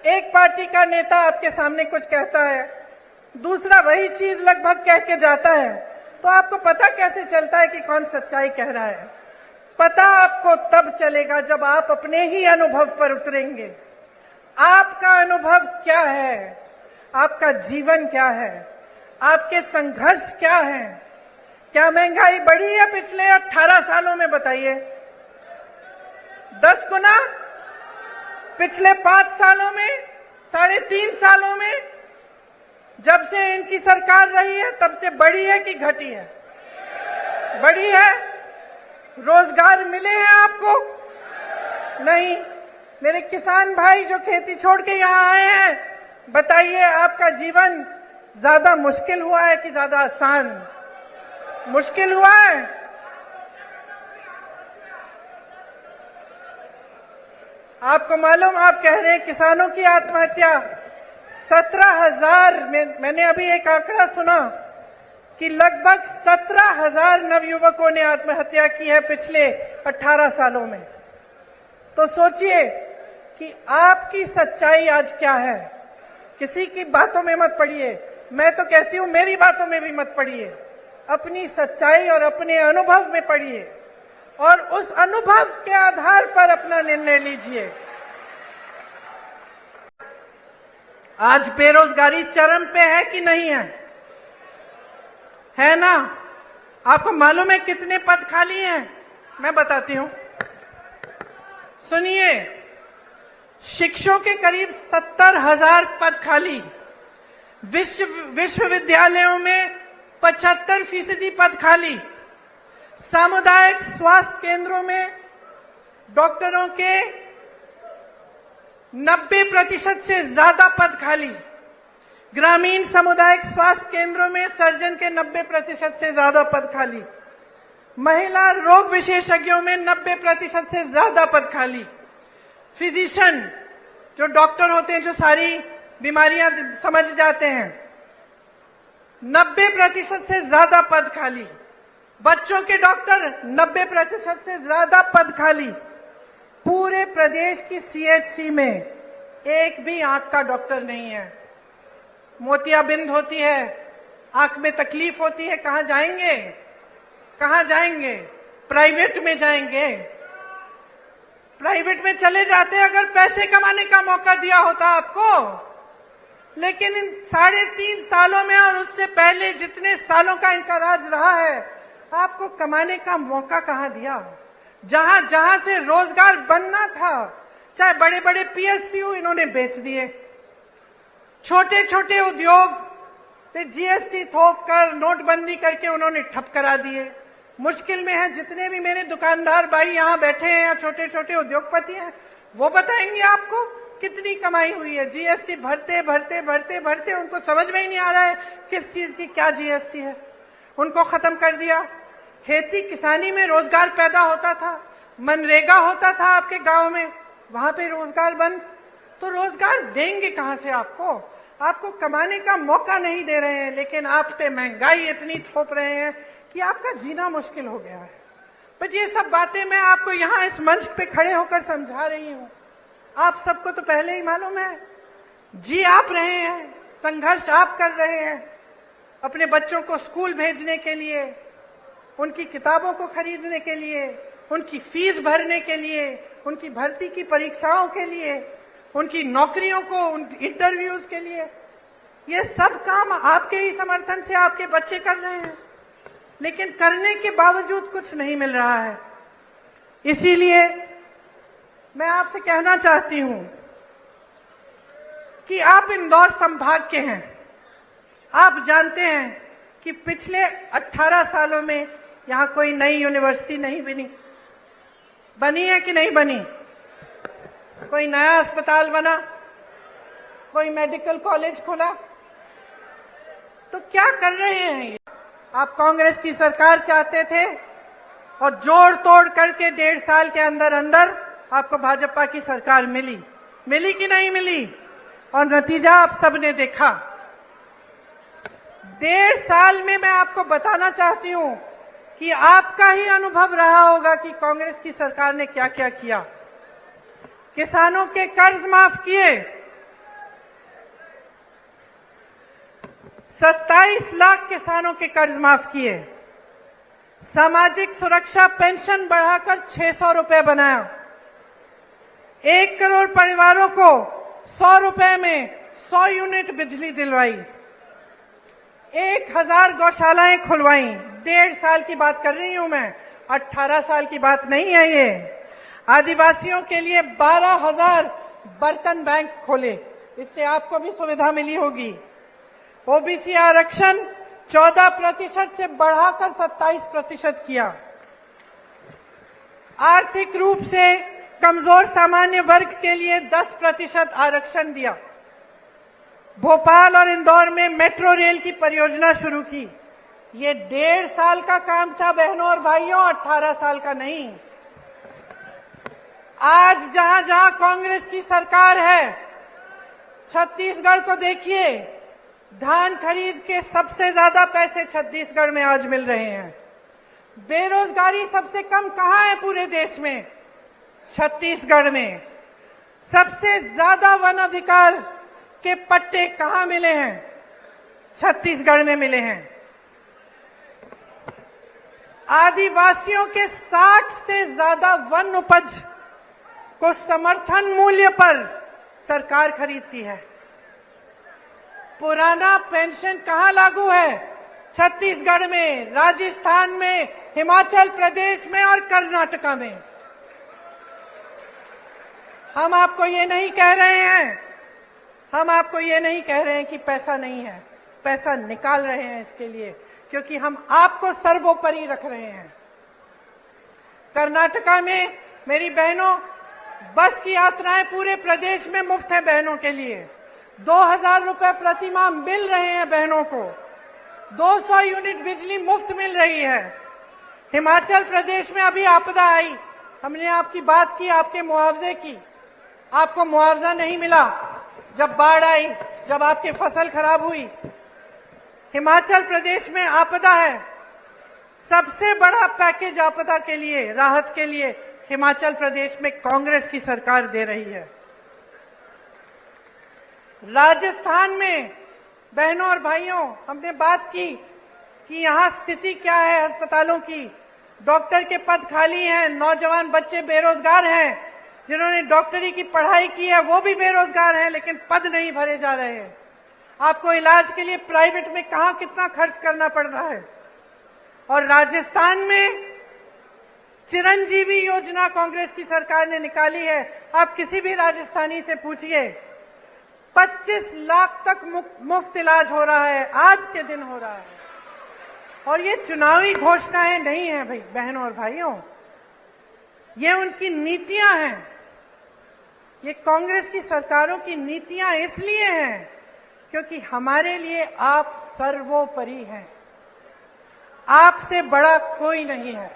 एक पार्टी का नेता आपके सामने कुछ कहता है, दूसरा वही चीज लगभग कह के जाता है, तो आपको पता कैसे चलता है कि कौन सच्चाई कह रहा है? पता आपको तब चलेगा जब आप अपने ही अनुभव पर उतरेंगे। आपका अनुभव क्या है? आपका जीवन क्या है? आपके संघर्ष क्या है? क्या महंगाई बढ़ी है पिछले 18 सालों में? बताइए। 10 गुना? पिछले 5 सालों में? 3.5 सालों में? जब से इनकी सरकार रही है तब से बढ़ी है कि घटी है? बढ़ी है। रोजगार मिले हैं आपको? नहीं। मेरे किसान भाई जो खेती छोड़ के यहाँ आए हैं, बताइए आपका जीवन ज्यादा मुश्किल हुआ है कि ज्यादा आसान? मुश्किल हुआ है। आपको मालूम, आप कह रहे हैं किसानों की आत्महत्या 17,000 में, मैंने अभी एक आंकड़ा सुना कि लगभग 17,000 नवयुवकों ने आत्महत्या की है पिछले 18 सालों में। तो सोचिए कि आपकी सच्चाई आज क्या है। किसी की बातों में मत पड़िए, मैं तो कहती हूं मेरी बातों में भी मत पड़िए, अपनी सच्चाई और अपने अनुभव में पड़िए और उस अनुभव के आधार पर अपना निर्णय लीजिए। आज बेरोजगारी चरम पे है कि नहीं है? है ना? आपको मालूम है कितने पद खाली हैं? मैं बताती हूं, सुनिए। शिक्षकों के करीब 70,000 पद खाली, विश्वविद्यालयों में 75% पद खाली, सामुदायिक स्वास्थ्य केंद्रों में डॉक्टरों के 90% से ज्यादा पद खाली, ग्रामीण सामुदायिक स्वास्थ्य केंद्रों में सर्जन के 90% से ज्यादा पद खाली, महिला रोग विशेषज्ञों में 90% से ज्यादा पद खाली, फिजिशियन जो डॉक्टर होते हैं जो सारी बीमारियां समझ जाते हैं, 90% से ज्यादा पद खाली, बच्चों के डॉक्टर 90% से ज्यादा पद खाली। पूरे प्रदेश की सीएचसी में एक भी आंख का डॉक्टर नहीं है। मोतियाबिंद होती है, आंख में तकलीफ होती है, कहां जाएंगे? कहां जाएंगे? प्राइवेट में जाएंगे। प्राइवेट में चले जाते अगर पैसे कमाने का मौका दिया होता आपको। लेकिन इन 3.5 सालों में और उससे पहले जितने सालों का इनका राज रहा है, आपको कमाने का मौका कहां दिया? जहां जहां से रोजगार बनना था, चाहे बड़े बड़े पीएसयू इन्होंने बेच दिए, छोटे छोटे उद्योग पे जीएसटी थोप कर, नोटबंदी करके उन्होंने ठप करा दिए। मुश्किल में है जितने भी मेरे दुकानदार भाई यहाँ बैठे हैं या छोटे छोटे उद्योगपति हैं, वो बताएंगे आपको कितनी कमाई हुई है। जीएसटी भरते भरते भरते भरते उनको समझ में ही नहीं आ रहा है किस चीज की क्या जीएसटी है, उनको खत्म कर दिया। खेती किसानी में रोजगार पैदा होता था, मनरेगा होता था आपके गांव में, वहां पे रोजगार बंद। तो रोजगार देंगे कहां से आपको? आपको कमाने का मौका नहीं दे रहे हैं, लेकिन आप पे महंगाई इतनी थोप रहे हैं कि आपका जीना मुश्किल हो गया है। पर ये सब बातें मैं आपको यहाँ इस मंच पे खड़े होकर समझा रही हूँ। आप सबको तो पहले ही मालूम है, जी आप रहे हैं, संघर्ष आप कर रहे हैं अपने बच्चों को स्कूल भेजने के लिए, उनकी किताबों को खरीदने के लिए, उनकी फीस भरने के लिए, उनकी भर्ती की परीक्षाओं के लिए, उनकी नौकरियों को, इंटरव्यूज के लिए। ये सब काम आपके ही समर्थन से आपके बच्चे कर रहे हैं, लेकिन करने के बावजूद कुछ नहीं मिल रहा है। इसीलिए मैं आपसे कहना चाहती हूं कि आप इंदौर संभाग के हैं, आप जानते हैं कि पिछले 18 सालों में यहां कोई नई यूनिवर्सिटी नहीं बनी है कि नहीं बनी? कोई नया अस्पताल बना? कोई मेडिकल कॉलेज खुला? तो क्या कर रहे हैं ये? आप कांग्रेस की सरकार चाहते थे और जोड़ तोड़ करके 1.5 साल के अंदर अंदर आपको भाजपा की सरकार मिली कि नहीं मिली? और नतीजा आप सबने देखा। 1.5 साल में मैं आपको बताना चाहती हूं कि आपका ही अनुभव रहा होगा कि कांग्रेस की सरकार ने क्या क्या किया। किसानों के कर्ज माफ किए, 27 लाख किसानों के कर्ज माफ किए, सामाजिक सुरक्षा पेंशन बढ़ाकर 600 रुपए बनाया, 1 करोड़ परिवारों को 100 रुपए में 100 यूनिट बिजली दिलवाई, 1000 गौशालाएं खुलवाई। 1.5 साल की बात कर रही हूं मैं, 18 साल की बात नहीं है ये। आदिवासियों के लिए 12,000 बर्तन बैंक खोले, इससे आपको भी सुविधा मिली होगी। ओबीसी आरक्षण 14% से बढ़ाकर 27% किया। आर्थिक रूप से कमजोर सामान्य वर्ग के लिए 10% आरक्षण दिया। भोपाल और इंदौर में मेट्रो रेल की परियोजना शुरू की। ये 1.5 साल का काम था बहनों और भाइयों, 18 साल का नहीं। आज जहां जहां कांग्रेस की सरकार है, छत्तीसगढ़ को देखिए, धान खरीद के सबसे ज्यादा पैसे छत्तीसगढ़ में आज मिल रहे हैं। बेरोजगारी सबसे कम कहां है पूरे देश में? छत्तीसगढ़ में। सबसे ज्यादा वन अधिकार के पट्टे कहां मिले हैं? छत्तीसगढ़ में मिले हैं। आदिवासियों के 60 से ज्यादा वन उपज को समर्थन मूल्य पर सरकार खरीदती है। पुराना पेंशन कहां लागू है? छत्तीसगढ़ में, राजस्थान में, हिमाचल प्रदेश में और कर्नाटका में। हम आपको ये नहीं कह रहे हैं, हम आपको ये नहीं कह रहे हैं कि पैसा नहीं है, पैसा निकाल रहे हैं इसके लिए, क्योंकि हम आपको सर्वोपरि रख रहे हैं। कर्नाटका में मेरी बहनों, बस की यात्राएं पूरे प्रदेश में मुफ्त है बहनों के लिए। 2,000 रुपए प्रति माह मिल रहे हैं बहनों को। 200 यूनिट बिजली मुफ्त मिल रही है। हिमाचल प्रदेश में अभी आपदा आई, हमने आपकी बात की, आपके मुआवजे की, आपको मुआवजा नहीं मिला। जब बाढ़ आई, जब आपकी फसल खराब हुई, हिमाचल प्रदेश में आपदा है। सबसे बड़ा पैकेज आपदा के लिए, राहत के लिए हिमाचल प्रदेश में कांग्रेस की सरकार दे रही है। राजस्थान में बहनों और भाइयों, हमने बात की कि यहां स्थिति क्या है अस्पतालों की। डॉक्टर के पद खाली हैं, नौजवान बच्चे बेरोजगार हैं, जिन्होंने डॉक्टरी की पढ़ाई की है वो भी बेरोजगार हैं, लेकिन पद नहीं भरे जा रहे हैं। आपको इलाज के लिए प्राइवेट में कहां कितना खर्च करना पड़ रहा है। और राजस्थान में चिरंजीवी योजना कांग्रेस की सरकार ने निकाली है। आप किसी भी राजस्थानी से पूछिए, 25 लाख तक मुफ्त इलाज हो रहा है, आज के दिन हो रहा है। और ये चुनावी घोषणाएं नहीं है भाई बहनों और भाइयों, ये उनकी नीतियां हैं। ये कांग्रेस की सरकारों की नीतियां इसलिए हैं क्योंकि हमारे लिए आप सर्वोपरि हैं, आपसे बड़ा कोई नहीं है।